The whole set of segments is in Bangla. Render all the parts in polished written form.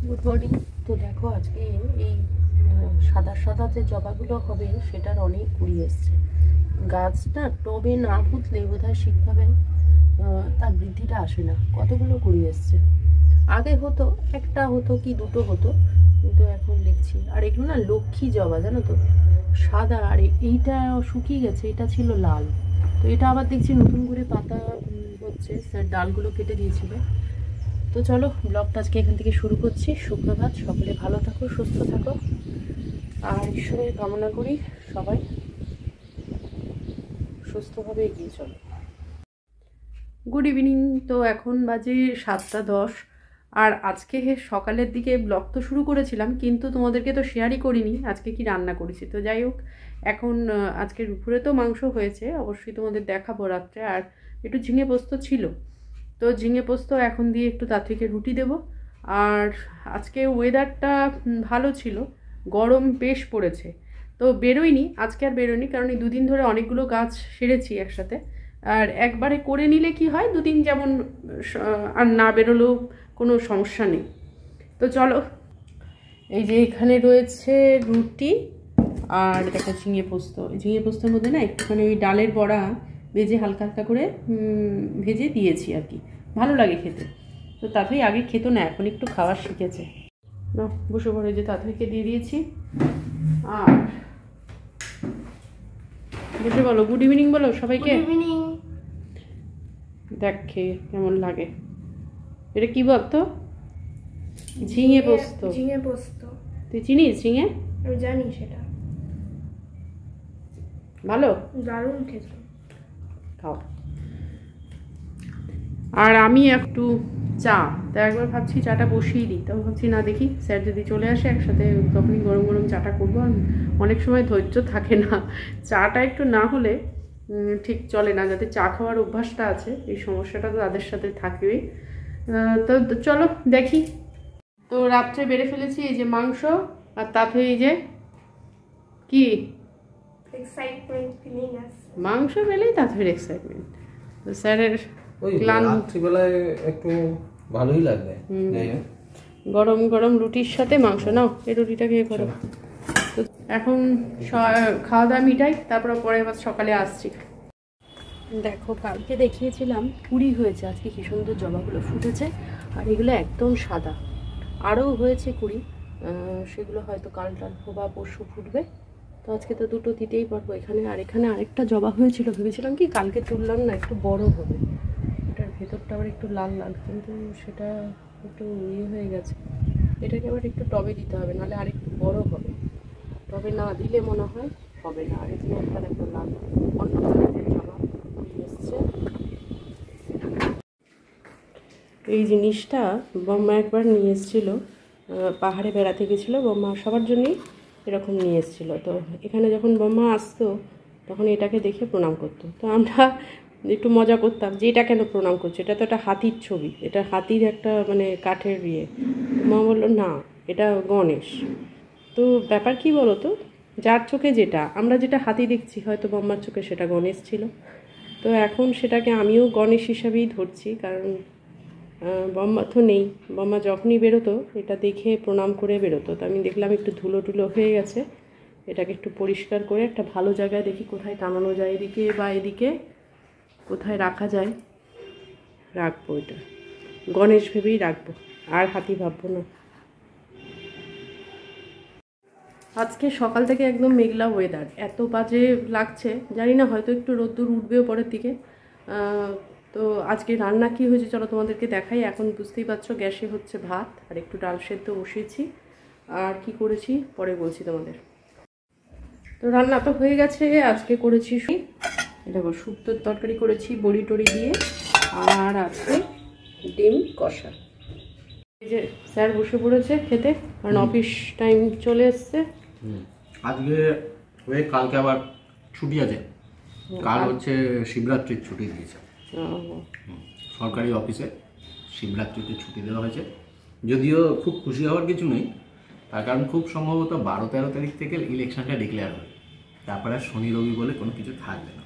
Good morning. তো দেখো আজকে এই সাদা সাদা যে জবাগুলো হবে সেটার অনেক কুড়ি এসছে। গাছটা টবে না পুঁতলে বোধহয় ঠিকভাবে তার বৃদ্ধিটা আসে না। কতগুলো কুড়ি এসছে। আগে হতো একটা হতো কি দুটো হতো, কিন্তু এখন দেখছি। আর এগুলো না লক্ষ্মী জবা, জানো তো, সাদা। আর এইটা শুকিয়ে গেছে, এটা ছিল লাল। তো এটা আবার দেখছি নতুন করে পাতা হচ্ছে, স্যার ডালগুলো কেটে দিয়েছিল। তো চলো ব্লগটা আজকে এখান থেকে শুরু করছি। সুপ্রভাত, সকলে ভালো থাকো, সুস্থ থাকো, আর ঈশ্বরের কামনা করি সবাই সুস্থভাবে এগিয়ে চলো। Good evening. তো এখন বাজে 7:10। আর আজকে সকালের দিকে ব্লগ তো শুরু করেছিলাম, কিন্তু তোমাদেরকে তো শেয়ারই করিনি আজকে কি রান্না করেছি। তো যাই হোক, এখন আজকে দুপুরে তো মাংস হয়েছে, অবশ্যই তোমাদের দেখাবো রাত্রে। আর একটু ঝিঙে পোস্ত ছিল, তো ঝিঙে পোস্ত এখন দিয়ে একটু তাঁতকে রুটি দেব। আর আজকে ওয়েদারটা ভালো ছিল, গরম বেশ পড়েছে। তো বেরোয়নি আজকে, আর বেরোয়নি, কারণ এই দুদিন ধরে অনেকগুলো গাছ সেরেছি একসাথে। আর একবারে করে নিলে কি হয়, দুদিন যেমন আর না বেরোলেও কোনো সমস্যা নেই। তো চলো, এই যে এখানে রয়েছে রুটি আর একটা ঝিঙে পোস্ত। ঝিঙে পোস্তের মধ্যে না একটুখানি ওই ডালের বড়া ভেজে হালকা হালকা করে ভেজে দিয়েছি আর কি, ভালো লাগে খেতে। তো তাড়াতাড়ি আগে খেত না, এখন একটু খাওয়া শিখেছে। না বসে পড়ে যে তাড়াতাড়িকে দিয়ে দিয়েছি। আর বসে বলো গুড ইভিনিং, বলো সবাইকে। Good evening. দেখ খেয়ে কেমন লাগে। এটা কি বলতো? ঝিঙে পোস্ত। ঝিঙে পোস্ত তুই চিনিস ঝিঙে? আমি জানি, সেটা ভালো, দারুণ খেতে। খাও। আর আমি একটু চা, তা একবার ভাবছি চাটা বসিয়ে দিই। তখন ভাবছি না, দেখি স্যার যদি চলে আসে একসাথে তখনই গরম গরম চাটা করবো। আর অনেক সময় ধৈর্য থাকে না, চাটা একটু না হলে ঠিক চলে না। যাতে চা খাওয়ার অভ্যাসটা আছে, এই সমস্যাটা তো তাদের সাথে থাকবেই। তো চলো দেখি। তো রাত্রে বেড়ে ফেলেছি এই যে মাংস, আর তাতে এই যে কি এক্সাইটমেন্ট ফিলিং আছে। মাংস পেলেই তাতে এক্সাইটমেন্ট। তো স্যারের রাত্রিবেলায় একটু ভালোই লাগবে। গরম গরম রুটির সাথে মাংস। নাও এই রুটিটা খেয়ে করো। তো এখন খাওয়া দাওয়া মিটাই, তারপর পরে আবার সকালে আসছি। দেখো কালকে দেখিয়েছিলাম কুড়ি হয়েছে, আজকে কি সুন্দর জবাগুলো ফুটেছে। আর এগুলো একদম সাদা, আরও হয়েছে কুড়ি, সেগুলো হয়তো কাল বা পরশু ফুটবে। তো আজকে তো দুটো দিতেই পারবো এখানে। আর এখানে আরেকটা জবা হয়েছিল, ভেবেছিলাম কি কালকে তুললাম না, একটু বড় হবে। এটার ভেতরটা আবার একটু লাল লাল, কিন্তু সেটা একটু ইয়ে হয়ে গেছে। এটাকে আবার একটু টবে দিতে হবে, নাহলে আর একটু বড় হবে। টবে না দিলে মনে হয় হবে না। আর এখানে একটা দেখো লাল অন্য ধরনের জবা এসছে। এই জিনিসটা বম্মা একবার নিয়ে এসেছিলো, পাহাড়ে বেড়াতে গেছিলো বম্মা, সবার জন্যই এরকম নিয়ে এসেছিলো। তো এখানে যখন বম্মা আসতো তখন এটাকে দেখে প্রণাম করতো। তো আমরা একটু মজা করতাম যে এটা কেন প্রণাম করছো, এটা তো একটা হাতির ছবি, এটা হাতির একটা মানে কাঠের ইয়ে। মা বললো না, এটা গণেশ। তো ব্যাপার কি বলো তো, যার চোখে যেটা, আমরা যেটা হাতি দেখছি হয়তো বম্মার চোখে সেটা গণেশ ছিল। তো এখন সেটাকে আমিও গণেশ হিসাবেই ধরছি, কারণ বম্মা তো নেই। বম্মা যখনই বেরোতো এটা দেখে প্রণাম করে বেরোতো। তো আমি দেখলাম একটু ধুলো টুলো হয়ে গেছে, এটাকে একটু পরিষ্কার করে একটা ভালো জায়গায় দেখি কোথায় টানানো যায়, এদিকে বা এদিকে কোথায় রাখা যায় রাখবো। এটা গণেশ ভেবেই রাখবো, আর হাতি ভাববো না। আজকে সকাল থেকে একদম মেঘলা ওয়েদার, এত বাজে লাগছে জানি না, হয়তো একটু রোদ্দুর উঠবেও পরের দিকে। তো আজকে রান্না কি হয়েছে চলো তোমাদেরকে দেখাই। এখন বুঝতেই পারছো গ্যাসে হচ্ছে ভাত, আর একটু ডাল সেদ্ধ বসিয়েছি। আর কি করেছি পরে বলছি তোমাদের। তো রান্না তো হয়ে গেছে, আজকে করেছি দেখো শুক্তোর তরকারি করেছি বড়ি টড়ি দিয়ে, আর আজকে ডিম কষা। এই যে স্যার বসে পড়েছে খেতে, কারণ অফিস টাইম চলে এসছে। আজকে ওই কালকে আবার ছুটি আছে, কাল হচ্ছে শিবরাত্রির ছুটি দিয়েছে সরকারি অফিসে। শিবরাত্রিতে ছুটি দেওয়া হয়েছে, যদিও খুব খুশি হওয়ার কিছু নেই, তার কারণ খুব সম্ভবত 12-13 তারিখ থেকে ইলেকশনটা ডিক্লেয়ার হবে, তারপরে শনি রবি বলে কোনো কিছু থাকবে না।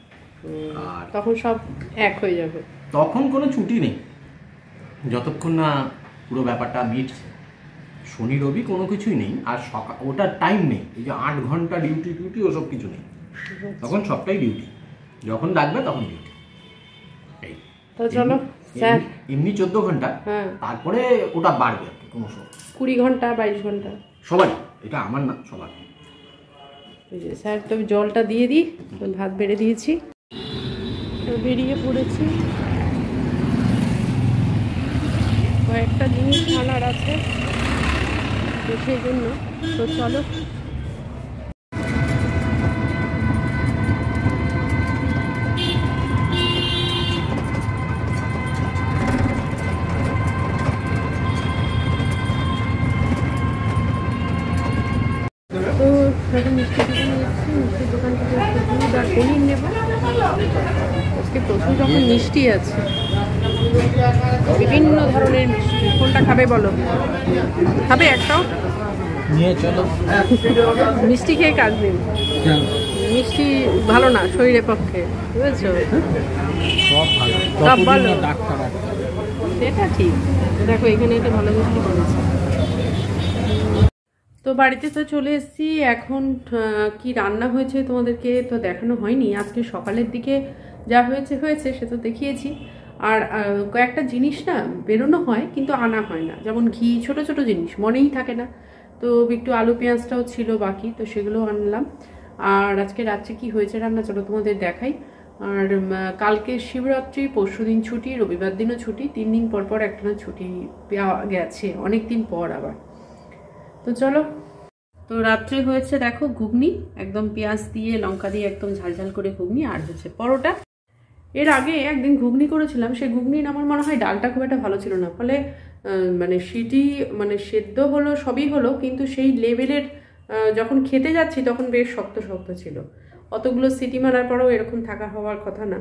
আর তখন সব এক হয়ে যাবে, তখন কোনো ছুটি নেই যতক্ষণ না পুরো ব্যাপারটা মিটছে। শনি রবি কোনো কিছুই নেই, আর সকাল ওটার টাইম নেই, এই যে 8 ঘন্টা ডিউটি ওসব কিছু নেই, তখন সবটাই ডিউটি, যখন ডাকবে তখন ডিউটি। এই তো চলো স্যার, এমনি 14 ঘন্টা, হ্যাঁ তারপরে ওটা বাড়বে আর কি, ক্রমশ 20 ঘন্টা 22 ঘন্টা সবারই, এটা আমার না সবার। স্যার তো জলটা দিয়ে দিই, ভাত বেড়ে দিয়েছি, বেরিয়ে পড়েছি। কয়েকটা জিনিস আনার আছে তো সেই জন্য, তো চলো। তো এখন মিষ্টির দোকানে এসেছি, মিষ্টির দোকান থেকে দুধ আর পনির নেব। আজকে প্রচুর রকম মিষ্টি আছে, বিভিন্ন ধরনের মিষ্টি। কোনটা খাবে বলো? খাবে একটাও? নিয়ে চলো, মিষ্টি খেয়ে কাজ নেই, মিষ্টি ভালো না শরীরের পক্ষে, বুঝেছো? সব ভালো, সেটা ঠিক। দেখো এখানে একটা ভালো মিষ্টি করেছে। তো বাড়িতে তো চলে এসেছি। এখন কি রান্না হয়েছে তোমাদেরকে তো দেখানো হয়নি। আজকে সকালের দিকে যা হয়েছে সে তো দেখিয়েছি। আর কয়েকটা জিনিস না বেরোনো হয় কিন্তু আনা হয় না, যেমন ঘি, ছোট ছোট জিনিস মনেই থাকে না। তো একটু আলু পেঁয়াজটাও ছিল বাকি, তো সেগুলো আনলাম। আর আজকে রাত্রে কি হয়েছে রান্না চলো তোমাদের দেখাই। আর কালকে শিবরাত্রি, পরশুদিন ছুটি, রবিবার দিনও ছুটি, 3 দিন পর পর একটানা ছুটি পাওয়া গেছে, অনেক দিন পর আবার। তো চলো। তো রাত্রে হয়েছে দেখো ঘুগনি, একদম পেঁয়াজ দিয়ে লঙ্কা দিয়ে একদম ঝালঝাল করে ঘুগনি, আর হচ্ছে পরোটা। এর আগে একদিন ঘুগনি করেছিলাম, সেই ঘুগনির আমার মনে হয় ডালটা খুব একটা ভালো ছিল না, ফলে মানে সিটি মানে সেদ্ধ হলো সবই হলো, কিন্তু সেই লেভেলের যখন খেতে যাচ্ছি তখন বেশ শক্ত শক্ত ছিল। অতগুলো সিটি মারার পরেও এরকম থাকা হওয়ার কথা না।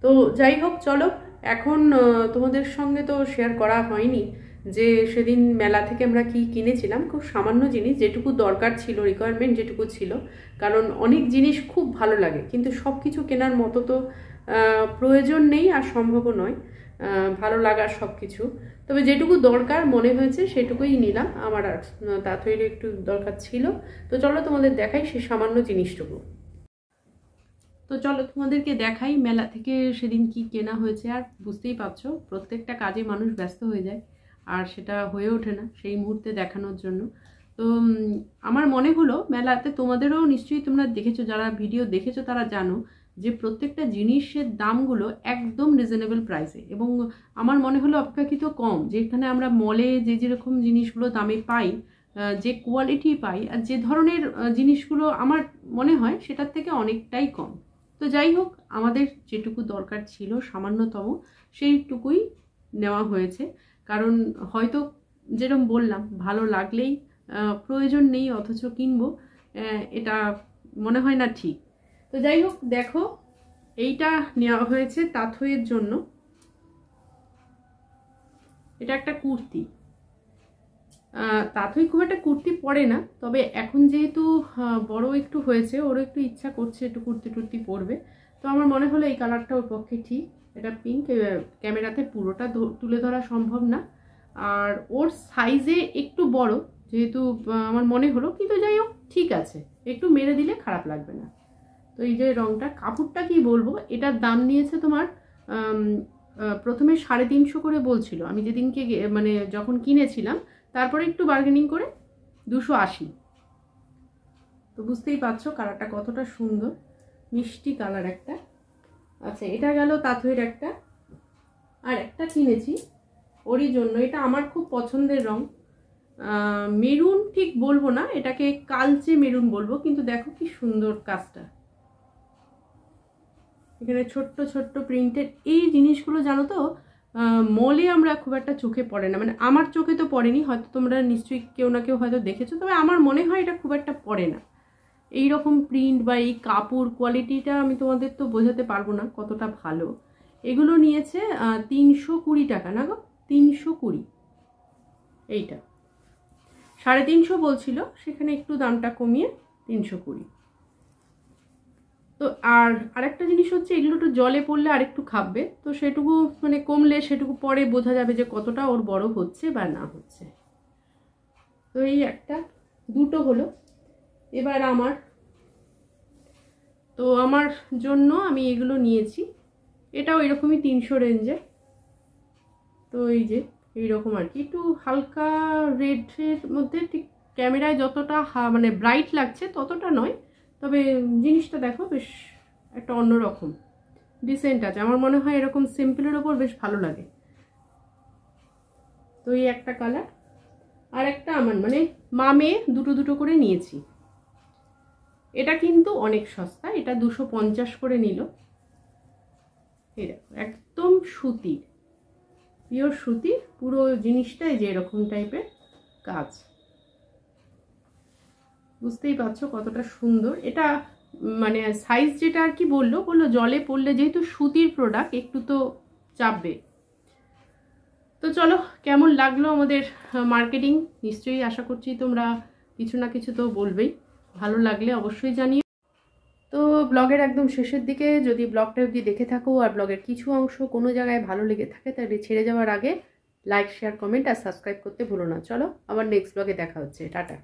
তো যাই হোক চলো, এখন তোমাদের সঙ্গে তো শেয়ার করা হয়নি যে সেদিন মেলা থেকে আমরা কি কিনেছিলাম। খুব সামান্য জিনিস, যেটুকু দরকার ছিল, রিকোয়ারমেন্ট যেটুকু ছিল। কারণ অনেক জিনিস খুব ভালো লাগে, কিন্তু সব কিছু কেনার মতো তো প্রয়োজন নেই আর সম্ভবও নয় ভালো লাগার সব কিছু। তবে যেটুকু দরকার মনে হয়েছে সেটুকুই নিলাম। আমার আর তাড়াতাড়ি একটু দরকার ছিল। তো চলো তোমাদের দেখাই সেই সামান্য জিনিসটুকু। তো চলো তোমাদেরকে দেখাই মেলা থেকে সেদিন কি কেনা হয়েছে। আর বুঝতেই পারছো প্রত্যেকটা কাজে মানুষ ব্যস্ত হয়ে যায়, আর সেটা হয়ে ওঠে না সেই মুহূর্তে দেখানোর জন্য। তো আমার মনে হলো মেলাতে তোমাদেরও নিশ্চয়ই তোমরা দেখেছো, যারা ভিডিও দেখেছো তারা জানো যে প্রত্যেকটা জিনিসের দামগুলো একদম রিজনেবল প্রাইসে, এবং আমার মনে হলো অপেক্ষাকৃত কম। যেখানে আমরা মলে যেরকম জিনিসগুলো দামে পাই, যে কোয়ালিটি পাই আর যে ধরনের জিনিসগুলো আমার মনে হয় সেটার থেকে অনেকটাই কম। তো যাই হোক, আমাদের যেটুকু দরকার ছিল সামান্যতম সেইটুকুই নেওয়া হয়েছে। কারণ হয়তো যেরকম বললাম ভালো লাগলেই প্রয়োজন নেই অথচ কিনবো, এটা মনে হয় না ঠিক। তো যাই হোক দেখো, এইটা নেওয়া হয়েছে তাঁতইয়ের জন্য। এটা একটা কুর্তি, তাঁতই খুব একটা কুর্তি পরে না, তবে এখন যেহেতু বড় একটু হয়েছে, ওরও একটু ইচ্ছা করছে একটু কুর্তি টুর্তি পরবে। তো আমার মনে হলো এই কালারটা ওর পক্ষে ঠিক। এটা পিঙ্ক, ক্যামেরাতে পুরোটা তুলে ধরা সম্ভব না, আর ওর সাইজে একটু বড় যেহেতু আমার মনে হলো, কিন্তু যাই হোক ঠিক আছে, একটু মেরে দিলে খারাপ লাগবে না। তো এই যে রংটা, কাপড়টা কি বলবো, এটার দাম নিয়েছে তোমার প্রথমে 350 করে বলছিল, আমি যেদিনকে মানে যখন কিনেছিলাম, তারপরে একটু বার্গেনিং করে 280। তো বুঝতেই পারছো কালারটা কতটা সুন্দর, মিষ্টি কালার একটা। আচ্ছা, এটা গেল তাঁতইয়ের একটা। আর একটা কিনেছি ওরই জন্য, এটা আমার খুব পছন্দের রং, মেরুন ঠিক বলবো না, এটাকে কালচে মেরুন বলবো, কিন্তু দেখো কি সুন্দর কাজটা, এখানে ছোট্ট ছোট্ট প্রিন্টেড। এই জিনিসগুলো জানো তো মলে আমরা খুব একটা চোখে পড়ে না, মানে আমার চোখে তো পড়েনি, হয়তো তোমরা নিশ্চয়ই কেউ না কেউ হয়তো দেখেছো, তবে আমার মনে হয় এটা খুব একটা পড়ে না। এই রকম প্রিন্ট বা এই কাপড় কোয়ালিটিটা আমি তোমাদের তো বোঝাতে পারবো না কতটা ভালো। এগুলো নিয়েছে 320 টাকা না গো, 320। এইটা 350 বলছিল, সেখানে একটু দামটা কমিয়ে 320। তো আর আরেকটা জিনিস হচ্ছে, এগুলো একটু জলে পড়লে আরেকটু খাবে, তো সেটুকু মানে কমলে সেটুকু পরে বোঝা যাবে যে কতটা ওর বড় হচ্ছে বা না হচ্ছে। তো এই একটা দুটো হলো। এবার আমার জন্য আমি এগুলো নিয়েছি, এটাও এরকমই 300 রেঞ্জে। তো এই যে এইরকম আর কি, একটু হালকা রেডের মধ্যে, ঠিক ক্যামেরায় যতটা মানে ব্রাইট লাগছে ততটা নয়, তবে জিনিসটা দেখো বেশ একটা অন্যরকম ডিসেন্ট আছে। আমার মনে হয় এরকম সিম্পলের ওপর বেশ ভালো লাগে। তো এই একটা কালার, আর একটা আমার মানে মা মেয়ে দুটো দুটো করে নিয়েছি। এটা কিন্তু অনেক সস্তা, এটা 250 করে নিল। এই দেখো একদম সুতির, পিওর সুতির পুরো জিনিসটাই যে এরকম টাইপের কাজ, বুঝতেই পারছো কতটা সুন্দর। এটা মানে সাইজ যেটা আর কি বললো জলে পড়লে যেহেতু সুতির প্রোডাক্ট একটু তো চাপবে। তো চলো, কেমন লাগলো আমাদের মার্কেটিং, নিশ্চয়ই আশা করছি তোমরা কিছু না কিছু তো বলবেই, ভালো লাগলে অবশ্যই জানিও। তো ব্লগের একদম শেষের দিকে যদি ব্লগটা অবধি দেখে থাকো আর ব্লগের কিছু অংশ কোনো জায়গায় ভালো লেগে থাকে, তাহলে ছেড়ে যাওয়ার আগে লাইক, শেয়ার, কমেন্ট আর সাবস্ক্রাইব করতে ভুলো না। চলো, আবার নেক্সট ব্লগে দেখা হচ্ছে। টাটা।